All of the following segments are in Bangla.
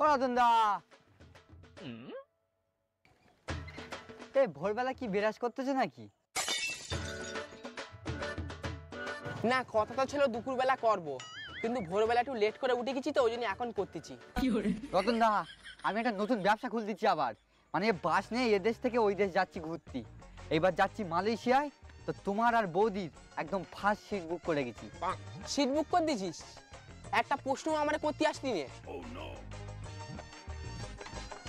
ও রতন দা, এ ভোরবেলা কি বিরাজ করতেছে নাকি? না, কথা তো ছিল দুপুরবেলা করব, কিন্তু ভোরবেলা একটু লেট করে উঠে গেছি তো, ওই জন্য এখন করতেছি। রতন দা, আমি একটা নতুন ব্যবসা খুলতেছি আবার, মানে বাস নিয়ে এ দেশ থেকে ওই দেশ যাচ্ছি ঘুরতে। এইবার যাচ্ছি মালয়েশিয়ায়। তো তোমার আর বৌদির একদম ফার্স্ট সিট বুক করে গেছি। সিট বুক করে দিয়েছিস? একটা প্রশ্ন আমার করতে আসলি নে।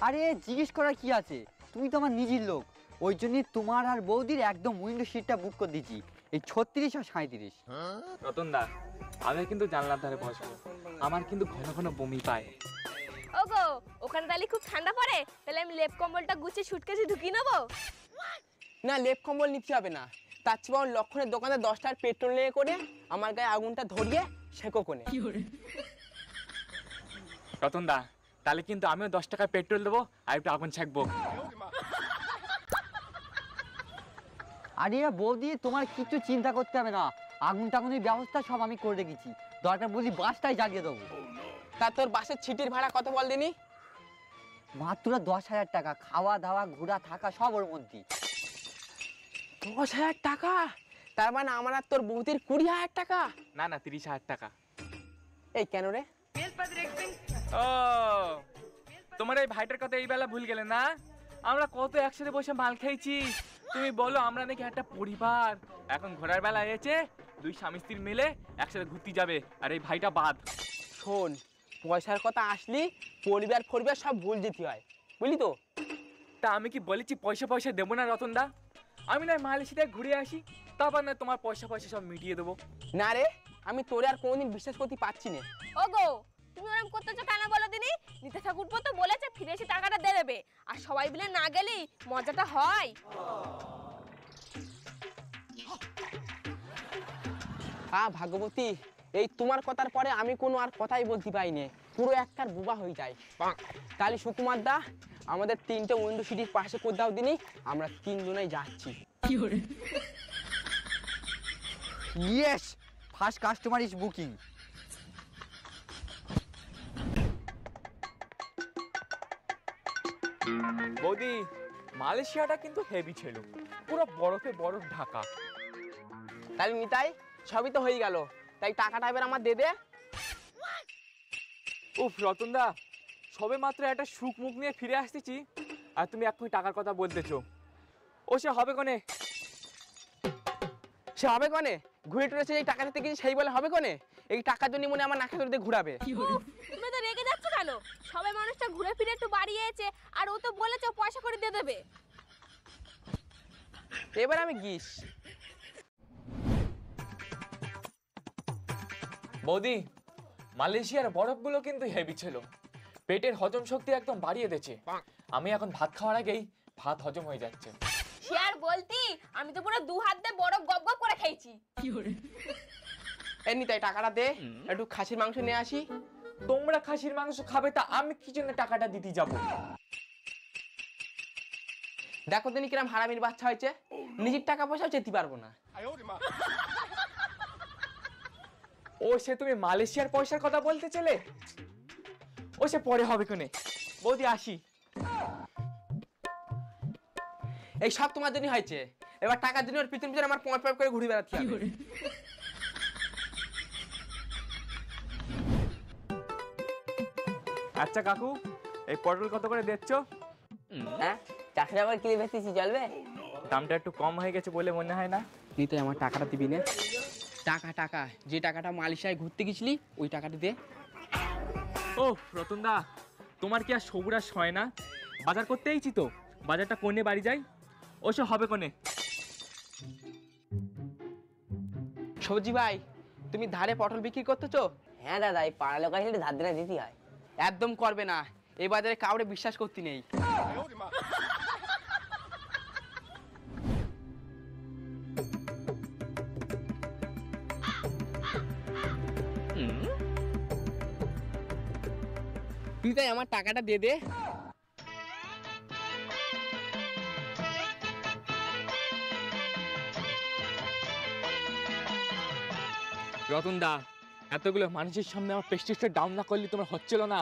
আরে জিজ্ঞেস করার কি আছে, তুমি তো আমার নিজের লোক, ওই জন্যই তোমার আর বৌদির একদম উইন্ডো সিটটা বুক করে দিয়েছি, এই 36 আর 37। রতন দা, আমি কিন্তু জানলার ধারে বসবো, আমার কিন্তু ঘন ঘন বমি পায়। ওগো, ওখানে তাহলে খুব ঠান্ডা পড়ে, তাহলে আমি লেপ কম্বলটা গুছিয়ে সুটকেসে ঢুকিয়ে নেবো। না, লেপ কম্বল নিতে হবে না, তার চেয়ে বরং লক্ষণের দোকানে 10টার পেট্রোল নিয়ে করে আমার গায়ে আগুনটা ধরিয়ে সেকো কোনে। রতন দা, তাহলে কিন্তু আমিও 10 টাকায় পেট্রোল দেবো আর একটু আগুন ছাকবো। আরে বৌদি, তোমার কিছু চিন্তা করতে হবে না, আগুন টাগুনের ব্যবস্থা সব আমি করে রেখেছি, দরকার বলি বাসটাই জ্বালিয়ে দেবো। তা তোর বাসের ছিটির ভাড়া কত বল দিনি? মাত্র 10,000 টাকা, খাওয়া দাওয়া ঘোরা থাকা সব ওর মধ্যে। 10,000 টাকা? তার মানে আমার আর তোর বৌদির 20,000 টাকা? না না, 30,000 টাকা। এই কেন রে? ও, তোমার এই ভাইটার কথা এই বেলা ভুল গেলে না? আমরা কত একসাথে বসে মাল খেয়েছি। তুমি বলো, আমরা নাকি একটা পরিবার, এখন ঘোরার বেলা এসেছে দুই স্বামী স্ত্রী মিলে একসাথে ঘুরতে যাবে, আর এই ভাইটা বাদ। শোন, পয়সার কথা আসলি পরিবার ফরিবার সব ভুল যেতে হয়, বুঝলি তো? তা আমি কি বলেছি পয়সা পয়সা দেবো না রতন দা? আমি না মালয়েশিয়ায় ঘুরে আসি, তারপর না তোমার পয়সা পয়সা সব মিটিয়ে দেবো। না রে, আমি তোরে আর কোনোদিন বিশ্বাস করতে পারছি না। ওগো, তুমি ওরকম করতেছো কেন বলো দিনি? নিতে ঠাকুরপো তো বলেছে ফিরে এসে টাকাটা দিয়ে দেবে, আর সবাই মিলে না গেলেই মজাটা হয়। ভাগবতী, এই তোমার কথার পরে আমি কোনো আর কথাই বলতে পাইনি, পুরো একটার বোবা হয়ে যায়। তাহলে সুকুমার দা, আমাদের 3টে উইন্ডো সিটির পাশে কোথাও দিনই, আমরা 3 জনেই যাচ্ছি। Yes, first customer is booking. বৌদি, মালয়েশিয়াটা কিন্তু হেভি ছিল, পুরো বরফে বরফ ঢাকা। তাহলে নিতাই, সবই তো হয়ে গেল, তাই টাকাটা এবার আমার দে দে। উফ রতন দা, সবে মাত্র একটা সুখ মুখ নিয়ে ফিরে আসতেছি, আর তুমি এক্ষুনি টাকার কথা বলতেছো। ও সে হবে কোনে? সে হবে কনে? ঘুরে টুরেছে এই টাকা দিতে গেছি সেই বলে হবে কনে? এই টাকার জন্য মনে আমার নাকে ধরে দিয়ে ঘুরাবে। উফ, তুমি তো রেগে যাচ্ছ কেন? সবাই মানুষটা ঘুরে ফিরে একটু বাড়িয়েছে, আর ও তো বলেছে ও পয়সা করে দিয়ে দেবে। এবার আমি গিস। বৌদি, মালয়েশিয়ার বরফগুলো কিন্তু হেভি ছিল, পেটের হজম শক্তি একদম বাড়িয়ে দিয়েছে। আমি এখন ভাত খাওয়ার আগেই ভাত হজম হয়ে যাচ্ছে। সে আর বলতি, আমি তো পুরো 2 হাত দিয়ে বরফ গপ গপ করে খেয়েছি। এই নিতাই, টাকাটা দে, একটু খাসির মাংস নিয়ে আসি। তোমরা খাসির মাংস খাবে, তা আমি কি জন্য টাকাটা দিতে যাব? দেখো দিনই কিরম হারামির বাচ্চা হয়েছে, নিজের টাকা পয়সাও চেতে পারবো না। ও সে তুমি মালয়েশিয়ার পয়সার কথা বলতে চলে, ও সে পরে হবে কোনে। বৌদি আসি। এই সব তোমার জন্য হয়েছে, এবার টাকার জন্য ওর পিছন পিছন আমার পয়েন্ট পয়েন্ট করে ঘুরে বেড়াতে হবে। আচ্ছা কাকু, এই পটল কত করে দিচ্ছ? হ্যাঁ, চাকরি আবার কিনে বেচতেছি, চলবে? দামটা একটু কম হয়ে গেছে বলে মনে হয় না? নিতাই, আমার টাকাটা দিবি না? টাকা টাকা, যে টাকাটা মালয়েশিয়ায় ঘুরতে গেছিলি ওই টাকাটা দে। ও রতন দা, তোমার কি আর সবুরাস হয় না? বাজার করতে এইছি তো, বাজারটা কোনে বাড়ি যাই, ওসব হবে কোনে। সবজি ভাই, তুমি ধারে পটল বিক্রি করতেছো? হ্যাঁ দাদা, এই পাড়া লোক আসলে ধার ধারে দিতে হয়। একদম করবে না, এই বাজারে কাউরে বিশ্বাস করতে নেই। তুই তাই আমার টাকাটা দিয়ে দে। রতন দা, এতগুলো মানুষের সামনে আমার প্রেস্টিজটা ডাউন না করলে তোমার হচ্ছিল না।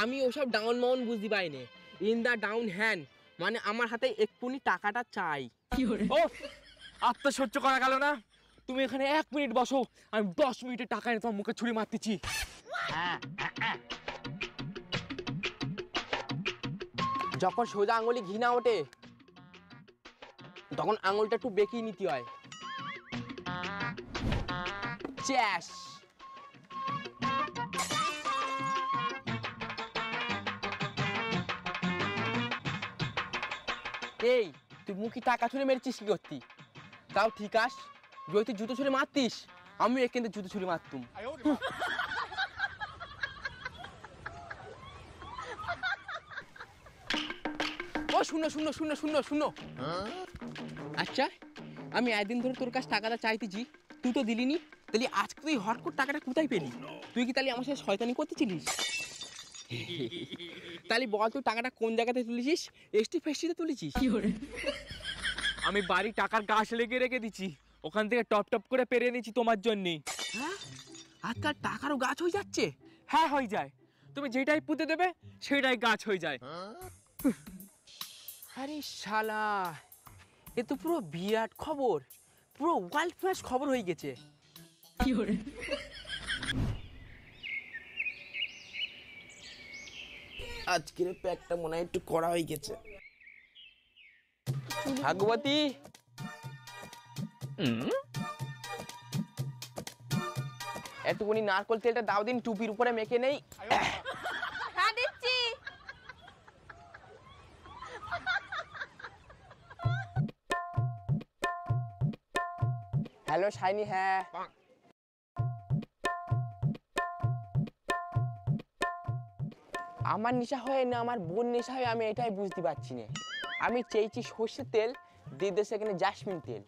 আমি ওসব ডাউন মাউন বুঝতে পাইনি। ইন দা ডাউন হ্যান্ড মানে আমার হাতে এক্ষুনি টাকাটা চাই। ও আত্ম সহ্য করা গেল না, তুমি এখানে 1 মিনিট বসো, আমি 10 মিনিটে টাকা এনে তোমার মুখে ছুরি মারতেছি। যখন সোজা আঙুলে ঘি না ওঠে তখন আঙুলটা একটু বেঁকিয়ে নিতে হয়। চ্যাস। এই তুই মুখে টাকা ছুঁড়ে মেরেছিস কি করতি? তাও ঠিক আস, যদি তুই জুতো ছুঁড়ে মারতিস আমি এখান থেকে জুতো ছুঁড়ে মারতুম। ও শুনো শুনো শুনো শুনো শুনো, আচ্ছা আমি একদিন ধরে তোর কাছে টাকাটা চাইতেছি, তুই তো দিলিনি, তাহলে আজকে তুই হট করে টাকাটা কোথায় পেলি? তুই কি তাহলে আমার সাথে শয়তানি করতেছিলিস? তাহলে বল তুই টাকাটা কোন জায়গাতে তুলেছিস? এসটি ফেস্টিতে তুলেছিস? আমি বাড়ি টাকার গাছ লেগে রেখে দিচ্ছি, ওখান থেকে টপ টপ করে পেরে নিচ্ছি তোমার জন্য। হ্যাঁ আজকাল টাকারও গাছ হয়ে যাচ্ছে। হ্যাঁ হয়ে যায়, তুমি যেটাই পুঁতে দেবে সেটাই গাছ হয়ে যায়। আরে শালা, এ তো পুরো বিরাট খবর, পুরো ওয়ার্ল্ড ফেমাস খবর হয়ে গেছে। আজকের প্যাকটা মনে হয় একটু করা হয়ে গেছে। ভাগবতী, এতটুকুনি নারকল তেলটা দাও দিন, টুপির উপরে মেখে নেই। হ্যাঁ দিচ্ছি। Hello shiny. হ্যাঁ আমার নেশা হয় না আমার বোন নেশা হয়, আমি এটাই বুঝতে পারছি না। আমি চেয়েছি সর্ষের তেল, দিয়ে দেশে এখানে জাসমিন তেল।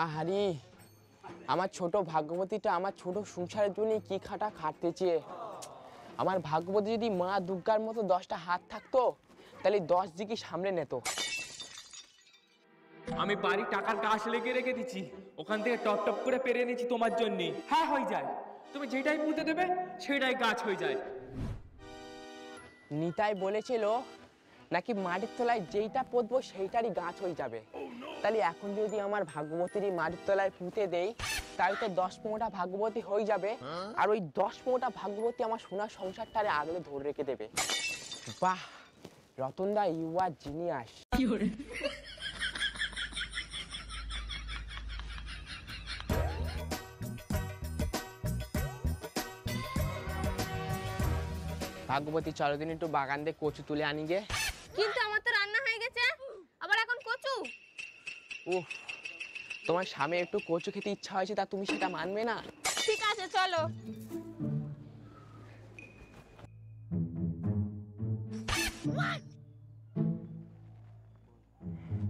আহারি, আমার ছোট ভাগ্যবতীটা আমার ছোট সংসারের জন্য কি খাটা খাটতেছে। আমার ভাগ্যবতী যদি মা দুর্গার মতো 10টা হাত থাকতো তাহলে 10 দিকে সামনে নিত। আমি বাড়ি টাকার গাছ লেগে রেখে দিচ্ছি, ওখান থেকে টপ টপ করে পেরে নিচ্ছি তোমার জন্য। হ্যাঁ হয়ে যায়, তুমি যেটাই পুঁতে দেবে সেটাই গাছ হয়ে যায়। নিতাই বলেছিল নাকি মাটির তলায় যেইটা পুঁতবো সেইটারই গাছ হয়ে যাবে। তাহলে এখন যদি আমার ভাগ্যবতীরই মাটির তলায় পুঁতে দেই তাহলে তো 10-15টা ভাগ্যবতী হয়ে যাবে, আর ওই 10-15টা ভাগ্যবতী আমার সোনার সংসারটারে আগলে ধরে রেখে দেবে। বাহ রতনদা, ইউ আর জিনিয়াস। ভাগ্যবতী চলো দিন একটু বাগান দিয়ে কচু তুলে আনি গে। কিন্তু আমার তো রান্না হয়ে গেছে, আবার এখন কচু? উফ, তোমার স্বামী একটু কচু খেতে ইচ্ছা হয়েছে, তা তুমি সেটা মানবে না? ঠিক আছে চলো।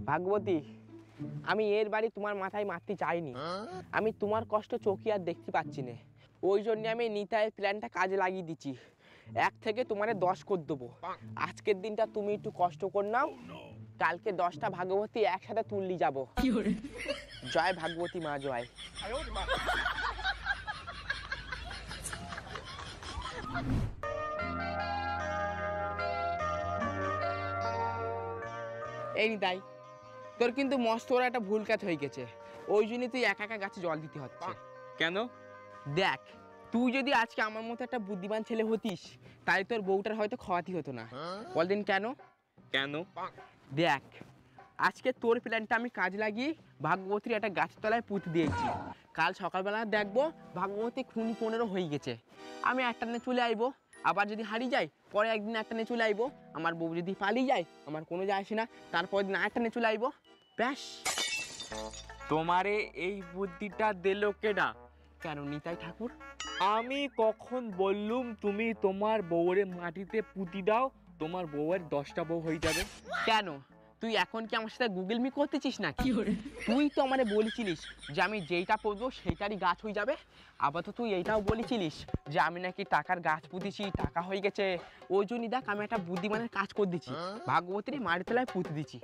ভাগ্যবতী, আমি এর বাড়ি তোমার মাথায় মারতে চাইনি। আমি তোমার কষ্ট চোখে আর দেখতে পাচ্ছি না, ওই জন্য আমি নিতাইয়ের প্ল্যানটা কাজে লাগিয়ে দিচ্ছি। 1 থেকে তোমারে 10 করে দেবো। আজকের দিনটা তুমি একটু কষ্ট কর নাও, কালকে 10টা ভাগ্যবতী একসাথে তুললি যাবো। জয় ভাগ্যবতী মা জয়। এই নিতাই, তোর কিন্তু মস্ত বড় একটা ভুল কাজ হয়ে গেছে, ওই জন্যই তুই একা একা গাছে জল দিতে হচ্ছে। কেন? দেখ, তুই যদি আজকে আমার মতো একটা বুদ্ধিমান ছেলে হতিস তাহলে তোর বউটার হয়তো খাওয়াতি হতো না। বলদিন কেন? কেন? দেখ, আজকে তোর প্ল্যানটা আমি কাজ লাগিয়ে ভাগ্যবতীর একটা গাছের তলায় পুঁতে দিয়েছি। কাল সকালবেলা দেখবো ভাগ্যবতী খুনি 15 হয়ে গেছে। আমি একটা নিয়ে চলে আইবো, আবার যদি হারিয়ে যাই পরে একদিন একটা নিয়ে চলে আইবো। আমার বউ যদি পালিয়ে যায় আমার কোনো যায় আসে না, তারপর দিন একটা নিয়ে চলে আইবো, ব্যাস। তোমারে এই বুদ্ধিটা দিলো কেডা? কেন নিতাই ঠাকুর? আমি কখন বললুম তুমি তোমার বউরে মাটিতে পুঁতি দাও, তোমার বউয়ের 10টা বউ হয়ে যাবে? কেন তুই এখন কি আমার সাথে গুগল মি করতেছিস নাকি? তুই তো আমারে বলেছিলিস যে আমি যেইটা পড়বো সেইটারই গাছ হয়ে যাবে। আবার তো তুই এইটাও বলেছিলিস যে আমি নাকি টাকার গাছ পুঁতেছি, টাকা হয়ে গেছে। ওই জন্যই দেখ আমি একটা বুদ্ধিমানের কাজ করে দিচ্ছি, ভাগবতীর মাটির তলায় পুঁতে দিচ্ছি।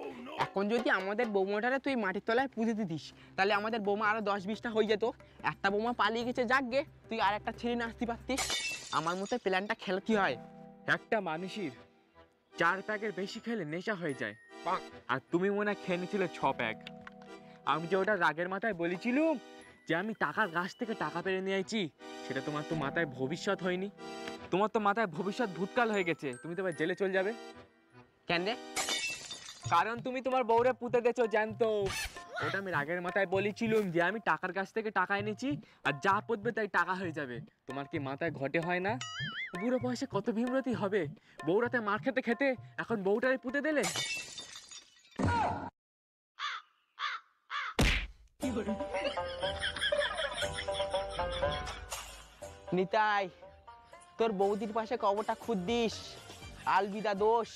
এখন যদি আমাদের বৌমাটারে তুই মাটির তলায় পুঁতে দিতিস তাহলে আমাদের বৌমা আরো 10-20টা হয়ে যেত। একটা বৌমা পালিয়ে গেছে, যাকগে তুই আর একটা ছেড়ে নিয়ে আসতে পারতিস। আমার মতো প্ল্যানটা খেলতে হয়। একটা মানুষের 4 প্যাকের বেশি খেলে নেশা হয়ে যায়, আর তুমি মনে হয় খেয়ে নিয়েছিলে 6 প্যাক। আমি যে ওটা রাগের মাথায় বলেছিলুম যে আমি টাকার গাছ থেকে টাকা পেরে নিয়ে আইছি, সেটা তোমার তো মাথায় ভবিষ্যৎ হয়নি। তোমার তো মাথায় ভবিষ্যৎ ভূতকাল হয়ে গেছে, তুমি তো এবার জেলে চলে যাবে। কেন রে? কারণ তুমি তোমার বউরে পুঁতে দিয়েছো জানতো। ওটা আমি রাগের মাথায় বলেছিলুম যে আমি টাকার গাছ থেকে টাকা এনেছি, আর যা পুঁতবে তাই টাকা হয়ে যাবে। তোমার কি মাথায় ঘটে হয় না? বুড়ো বয়সে কত ভীমরতি হবে, বউরাতে মার খেতে খেতে এখন বউটারে পুঁতে দিলে। নিতাই, তোর বৌদির পাশে কবরটা খুদ দিস। আলবিদা দোষ।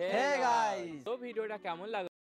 Hey guys! তো ভিডিওটা কেমন লাগলো?